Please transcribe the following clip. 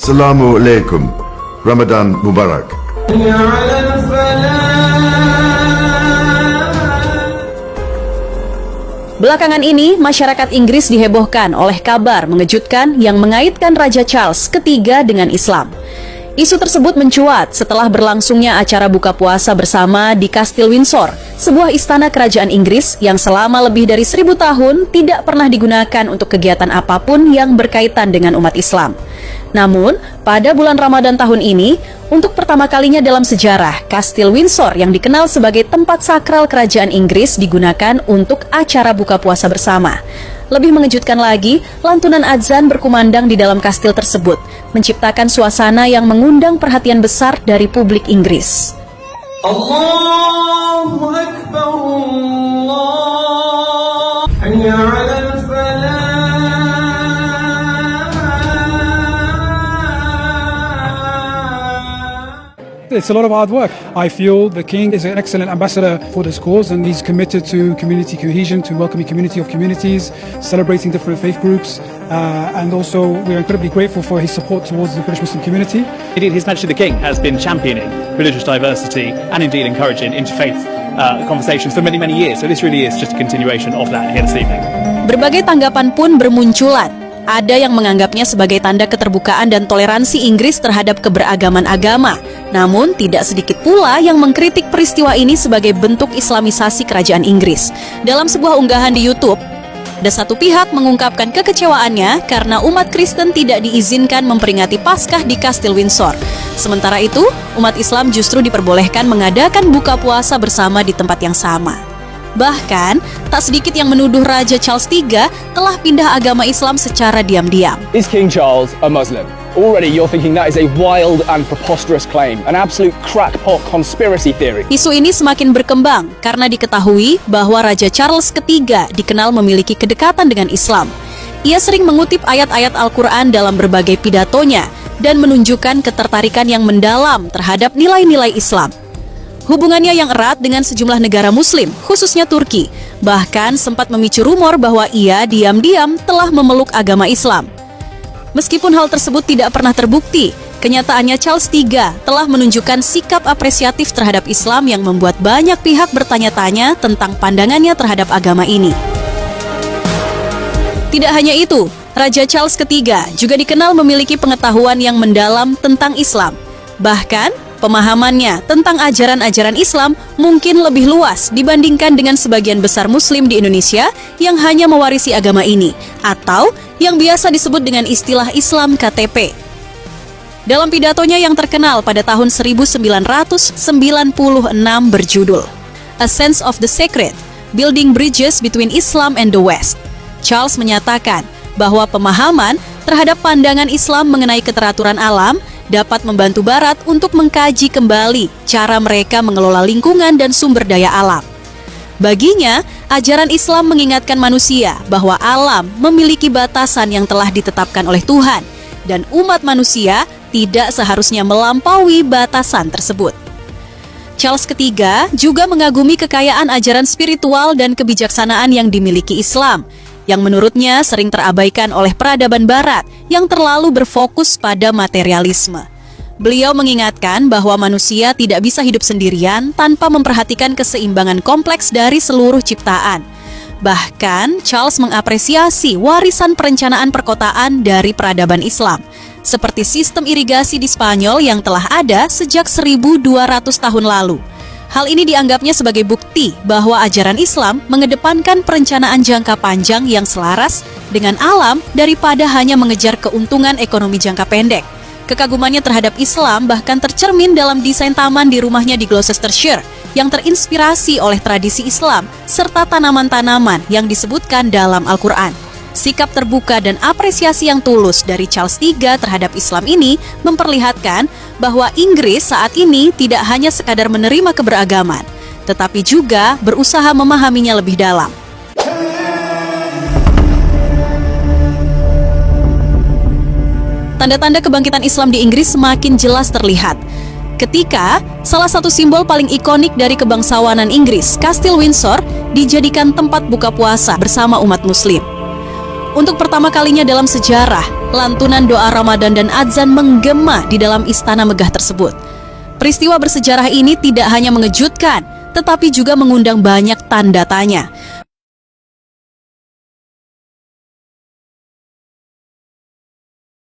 Assalamualaikum. Ramadan Mubarak. Belakangan ini, masyarakat Inggris dihebohkan oleh kabar mengejutkan yang mengaitkan Raja Charles III dengan Islam. Isu tersebut mencuat setelah berlangsungnya acara buka puasa bersama di Kastil Windsor, sebuah istana kerajaan Inggris yang selama lebih dari 1000 tahun tidak pernah digunakan untuk kegiatan apapun yang berkaitan dengan umat Islam. Namun, pada bulan Ramadan tahun ini, untuk pertama kalinya dalam sejarah, Kastil Windsor yang dikenal sebagai tempat sakral kerajaan Inggris digunakan untuk acara buka puasa bersama. Lebih mengejutkan lagi, lantunan adzan berkumandang di dalam kastil tersebut, menciptakan suasana yang mengundang perhatian besar dari publik Inggris. Allahu Akbar, Allah, hayya 'alal falah. It's a lot of hard work. I feel the King is an excellent ambassador for this cause, and he's committed to community cohesion, to welcoming community of communities, celebrating different faith groups, and also we're incredibly grateful for his support towards the British Muslim community. Indeed, His Majesty the King has been championing religious diversity and indeed encouraging interfaith conversations for many, many years. So this really is just a continuation of that here this evening. Berbagai tanggapan pun bermunculan. Ada yang menganggapnya sebagai tanda keterbukaan dan toleransi Inggris terhadap keberagaman agama. Namun, tidak sedikit pula yang mengkritik peristiwa ini sebagai bentuk islamisasi kerajaan Inggris. Dalam sebuah unggahan di YouTube, ada satu pihak mengungkapkan kekecewaannya karena umat Kristen tidak diizinkan memperingati Paskah di Kastil Windsor. Sementara itu, umat Islam justru diperbolehkan mengadakan buka puasa bersama di tempat yang sama. Bahkan, tak sedikit yang menuduh Raja Charles III telah pindah agama Islam secara diam-diam. Is King Charles a Muslim? Already you're thinking that is a wild and preposterous claim, an absolute crackpot conspiracy theory. Isu ini semakin berkembang karena diketahui bahwa Raja Charles III dikenal memiliki kedekatan dengan Islam. Ia sering mengutip ayat-ayat Al-Quran dalam berbagai pidatonya dan menunjukkan ketertarikan yang mendalam terhadap nilai-nilai Islam. Hubungannya yang erat dengan sejumlah negara Muslim, khususnya Turki, bahkan sempat memicu rumor bahwa ia diam-diam telah memeluk agama Islam. Meskipun hal tersebut tidak pernah terbukti, kenyataannya Charles III telah menunjukkan sikap apresiatif terhadap Islam yang membuat banyak pihak bertanya-tanya tentang pandangannya terhadap agama ini. Tidak hanya itu, Raja Charles III juga dikenal memiliki pengetahuan yang mendalam tentang Islam. Bahkan, pemahamannya tentang ajaran-ajaran Islam mungkin lebih luas dibandingkan dengan sebagian besar Muslim di Indonesia yang hanya mewarisi agama ini, atau yang biasa disebut dengan istilah Islam KTP. Dalam pidatonya yang terkenal pada tahun 1996 berjudul A Sense of the Sacred, Building Bridges Between Islam and the West, Charles menyatakan bahwa pemahaman terhadap pandangan Islam mengenai keteraturan alam dapat membantu Barat untuk mengkaji kembali cara mereka mengelola lingkungan dan sumber daya alam. Baginya, ajaran Islam mengingatkan manusia bahwa alam memiliki batasan yang telah ditetapkan oleh Tuhan, dan umat manusia tidak seharusnya melampaui batasan tersebut. Charles III juga mengagumi kekayaan ajaran spiritual dan kebijaksanaan yang dimiliki Islam, yang menurutnya sering terabaikan oleh peradaban Barat yang terlalu berfokus pada materialisme. Beliau mengingatkan bahwa manusia tidak bisa hidup sendirian tanpa memperhatikan keseimbangan kompleks dari seluruh ciptaan. Bahkan, Charles mengapresiasi warisan perencanaan perkotaan dari peradaban Islam, seperti sistem irigasi di Spanyol yang telah ada sejak 1200 tahun lalu. Hal ini dianggapnya sebagai bukti bahwa ajaran Islam mengedepankan perencanaan jangka panjang yang selaras dengan alam daripada hanya mengejar keuntungan ekonomi jangka pendek. Kekagumannya terhadap Islam bahkan tercermin dalam desain taman di rumahnya di Gloucestershire yang terinspirasi oleh tradisi Islam serta tanaman-tanaman yang disebutkan dalam Al-Quran. Sikap terbuka dan apresiasi yang tulus dari Charles III terhadap Islam ini memperlihatkan bahwa Inggris saat ini tidak hanya sekadar menerima keberagaman, tetapi juga berusaha memahaminya lebih dalam. Tanda-tanda kebangkitan Islam di Inggris semakin jelas terlihat ketika salah satu simbol paling ikonik dari kebangsawanan Inggris, Kastil Windsor, dijadikan tempat buka puasa bersama umat Muslim. Untuk pertama kalinya dalam sejarah, lantunan doa Ramadan dan azan menggema di dalam istana megah tersebut. Peristiwa bersejarah ini tidak hanya mengejutkan, tetapi juga mengundang banyak tanda tanya.